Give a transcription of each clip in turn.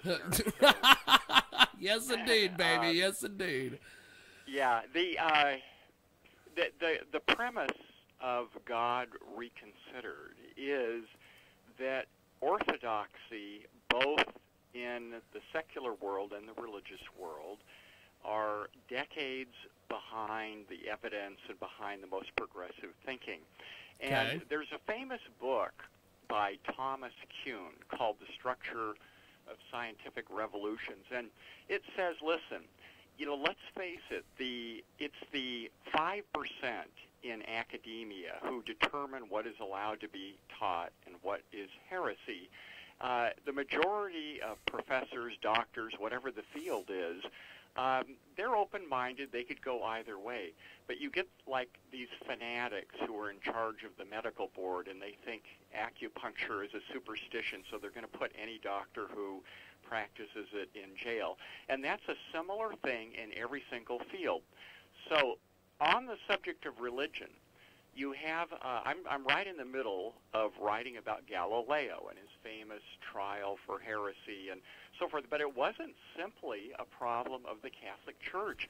listeners. So, Yes, indeed, baby. Yes, indeed. yeah, the premise of God Reconsidered is that orthodoxy, both in the secular world and the religious world, are decades behind the evidence and behind the most progressive thinking. And Okay. there's a famous book by Thomas Kuhn called The Structure of Scientific Revolutions. And it says, listen, let's face it, it's the 5% in academia who determine what is allowed to be taught and what is heresy. The majority of professors, doctors, whatever the field is, they're open-minded. They could go either way. But you get like these fanatics who are in charge of the medical board, and they think acupuncture is a superstition, so they're going to put any doctor who practices it in jail. And that's a similar thing in every single field. So on the subject of religion, you have, I'm right in the middle of writing about Galileo and his famous trial for heresy and so forth, but it wasn't simply a problem of the Catholic Church.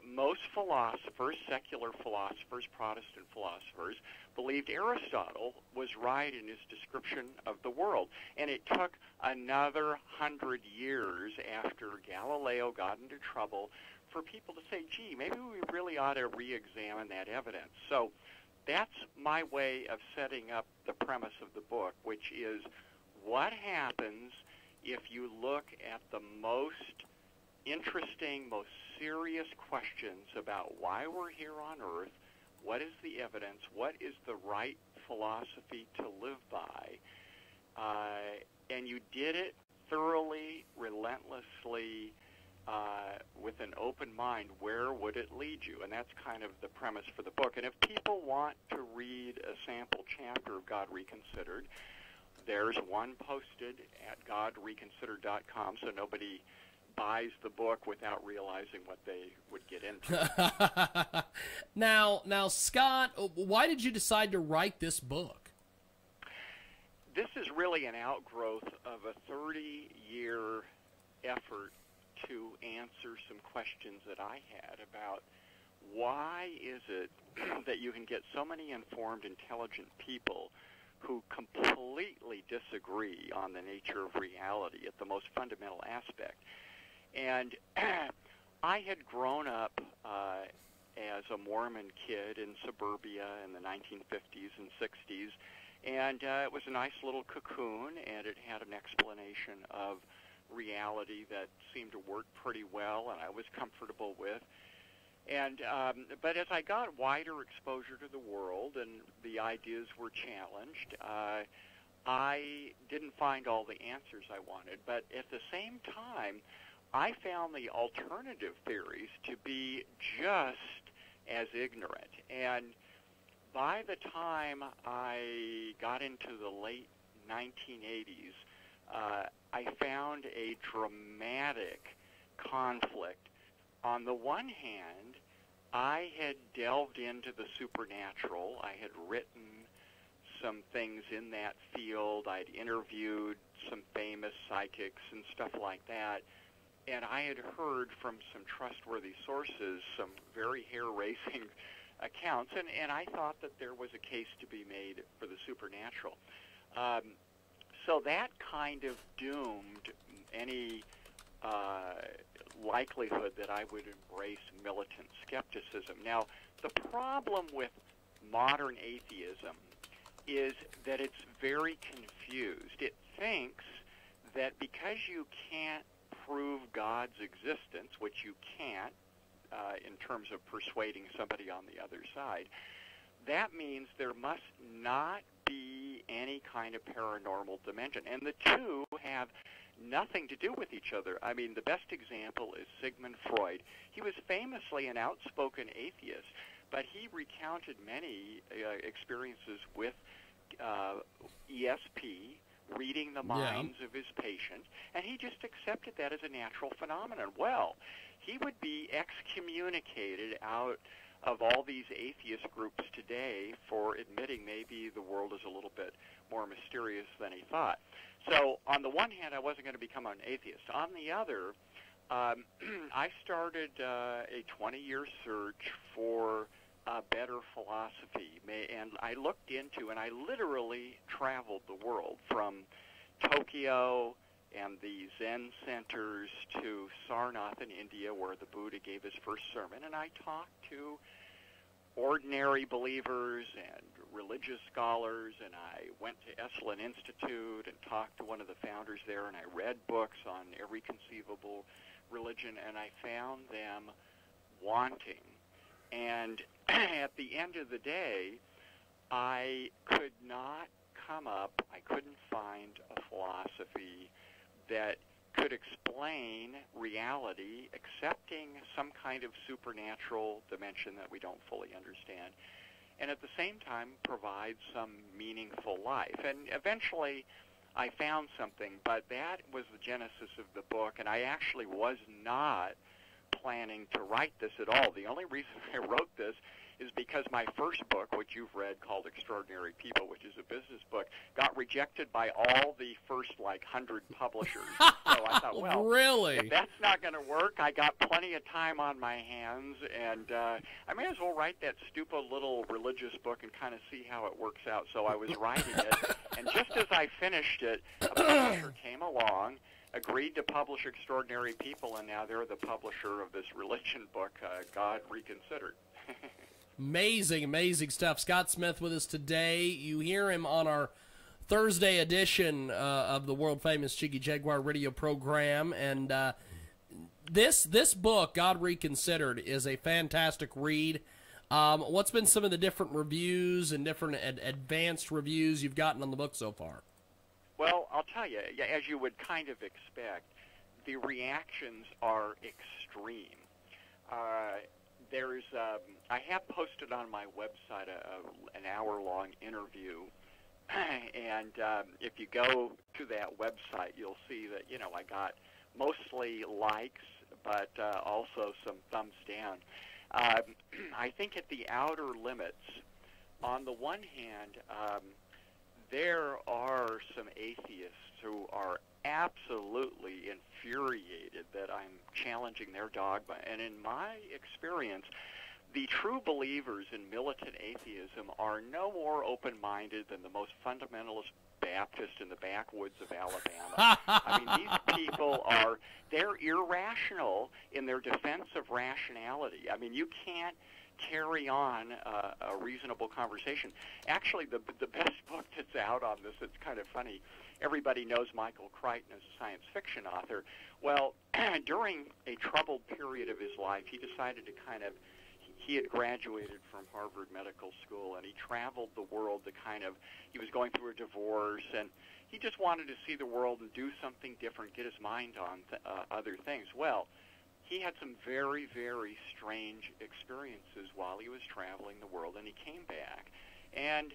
Most philosophers, secular philosophers, Protestant philosophers, believed Aristotle was right in his description of the world, and it took another 100 years after Galileo got into trouble for people to say, gee, maybe we really ought to re-examine that evidence. So that's my way of setting up the premise of the book, which is what happens if you look at the most interesting, most serious questions about why we're here on Earth, what is the evidence, what is the right philosophy to live by, and you did it thoroughly, relentlessly, with an open mind, where would it lead you? And that's kind of the premise for the book. And if people want to read a sample chapter of God Reconsidered, there's one posted at godreconsidered.com, so nobody buys the book without realizing what they would get into. Now, Scott, why did you decide to write this book? This is really an outgrowth of a 30-year effort to answer some questions that I had about why is it that you can get so many informed, intelligent people who completely disagree on the nature of reality at the most fundamental aspect. And I had grown up as a Mormon kid in suburbia in the 1950s and 60s, and it was a nice little cocoon, and it had an explanation of reality that seemed to work pretty well, and I was comfortable with. And but as I got wider exposure to the world and the ideas were challenged, I didn't find all the answers I wanted. But at the same time, I found the alternative theories to be just as ignorant. And by the time I got into the late 1980s, I found a dramatic conflict. On the one hand, I had delved into the supernatural. I had written some things in that field. I'd interviewed some famous psychics and stuff like that. And I had heard from some trustworthy sources some very hair-raising accounts. And I thought that there was a case to be made for the supernatural. So that kind of doomed any likelihood that I would embrace militant skepticism. Now, the problem with modern atheism is that it's very confused. It thinks that because you can't prove God's existence, which you can't in terms of persuading somebody on the other side, that means there must not be any kind of paranormal dimension. And the two have nothing to do with each other. I mean, the best example is Sigmund Freud. He was famously an outspoken atheist, but he recounted many experiences with ESP, reading the minds of his patients, and he just accepted that as a natural phenomenon. Well, he would be excommunicated out of all these atheist groups today for admitting maybe the world is a little bit more mysterious than he thought. So on the one hand, I wasn't going to become an atheist. On the other, I started a 20-year search for better philosophy, and I looked into, and I literally traveled the world from Tokyo and the Zen centers to Sarnath in India, where the Buddha gave his first sermon, and I talked to ordinary believers and religious scholars, and I went to Esalen Institute and talked to one of the founders there, and I read books on every conceivable religion, and I found them wanting. And at the end of the day, I could not come up, I couldn't find a philosophy that could explain reality, accepting some kind of supernatural dimension that we don't fully understand, and at the same time provide some meaningful life. And eventually I found something, but that was the genesis of the book, and I actually was not planning to write this at all. The only reason I wrote this is because my first book, which you've read, called Extraordinary People, which is a business book, got rejected by all the first, 100 publishers. So I thought, well, really? If that's not going to work, I got plenty of time on my hands, and I may as well write that stupid little religious book and kind of see how it works out. So I was writing it, and just as I finished it, a publisher came along, agreed to publish Extraordinary People, and now they're the publisher of this religion book, God Reconsidered. Amazing, amazing stuff. Scott Smith with us today. You hear him on our Thursday edition of the world-famous Jiggy Jaguar radio program. And this book, God Reconsidered, is a fantastic read. What's been some of the different reviews and different advanced reviews you've gotten on the book so far? Well, I'll tell you, as you would kind of expect, the reactions are extreme. I have posted on my website an hour-long interview, and if you go to that website, you'll see that, I got mostly likes, but also some thumbs down. I think at the outer limits, on the one hand, there are some atheists who are absolutely infuriated that I'm challenging their dogma. And in my experience, the true believers in militant atheism are no more open-minded than the most fundamentalist Baptist in the backwoods of Alabama. I mean, these people they're irrational in their defense of rationality. I mean, you can't carry on a reasonable conversation. Actually, the best book that's out on this, it's kind of funny, everybody knows Michael Crichton as a science fiction author. Well, during a troubled period of his life, he decided to he had graduated from Harvard Medical School, and he traveled the world he was going through a divorce, and he just wanted to see the world and do something different, get his mind on other things. Well, he had some very, very strange experiences while he was traveling the world, and he came back, and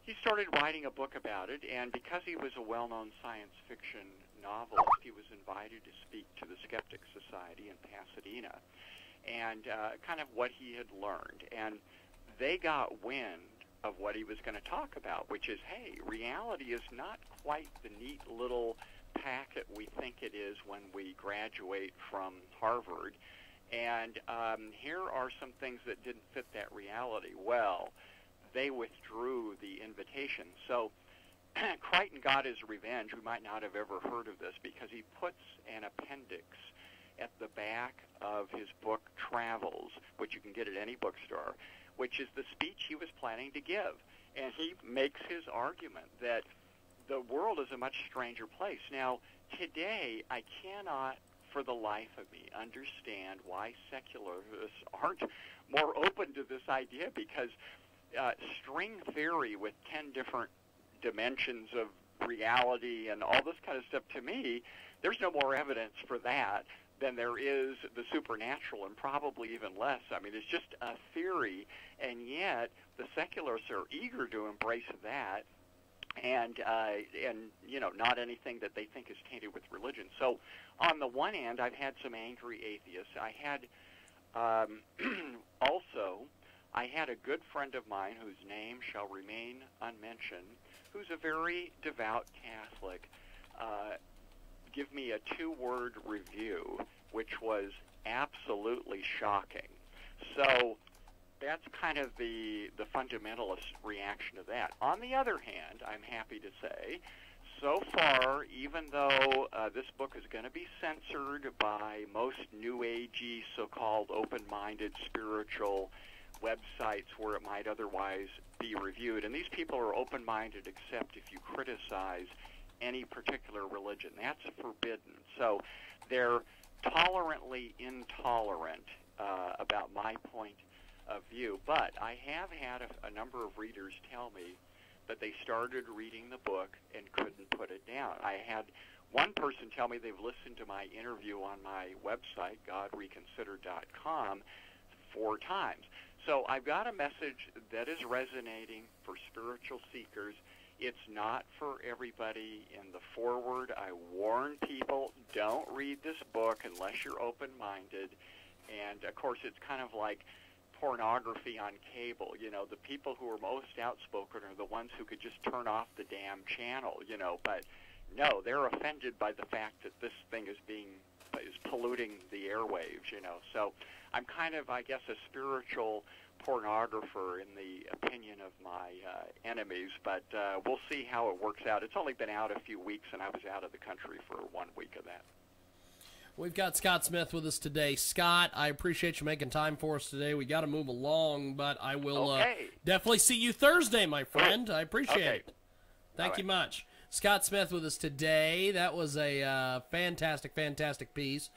he started writing a book about it, and because he was a well-known science fiction novelist, he was invited to speak to the Skeptics Society in Pasadena, and kind of what he had learned. And they got wind of what he was going to talk about, which is, hey, reality is not quite the neat little packet we think it is when we graduate from Harvard, and here are some things that didn't fit that reality. Well, they withdrew the invitation. So Crichton got his revenge. We might not have ever heard of this because he puts an appendix at the back of his book Travels, which you can get at any bookstore, which is the speech he was planning to give. And he makes his argument that the world is a much stranger place. Now, today, I cannot, for the life of me, understand why secularists aren't more open to this idea, because string theory with 10 different dimensions of reality and all this kind of stuff, to me, there's no more evidence for that than there is the supernatural, and probably even less. I mean, it's just a theory, and yet the secularists are eager to embrace that, and not anything that they think is tainted with religion. So on the one hand, I've had some angry atheists. I had Also, I had a good friend of mine whose name shall remain unmentioned, who's a very devout Catholic, give me a 2-word review, which was absolutely shocking. So that's kind of the fundamentalist reaction to that. On the other hand, I'm happy to say, so far, even though this book is going to be censored by most New Agey, so-called open-minded spiritual websites where it might otherwise be reviewed, and these people are open-minded except if you criticize any particular religion. That's forbidden. So they're tolerantly intolerant about my point of view. But I have had a number of readers tell me that they started reading the book and couldn't put it down. I had one person tell me they've listened to my interview on my website, godreconsidered.com, 4 times. So I've got a message that is resonating for spiritual seekers. It's not for everybody. In the foreword, I warn people, don't read this book unless you're open-minded. And, of course, it's kind of like pornography on cable. You know, the people who are most outspoken are the ones who could just turn off the damn channel, you know. But, no, they're offended by the fact that this thing is polluting the airwaves, you know. So I'm kind of, I guess, a spiritual pornographer in the opinion of my enemies, but we'll see how it works out. It's only been out a few weeks, and I was out of the country for 1 week of that. We've got Scott Smith with us today. Scott, I appreciate you making time for us today. We got to move along, but I will definitely see you Thursday, my friend. I appreciate it. Thank you much. Scott Smith with us today. That was a fantastic, fantastic piece.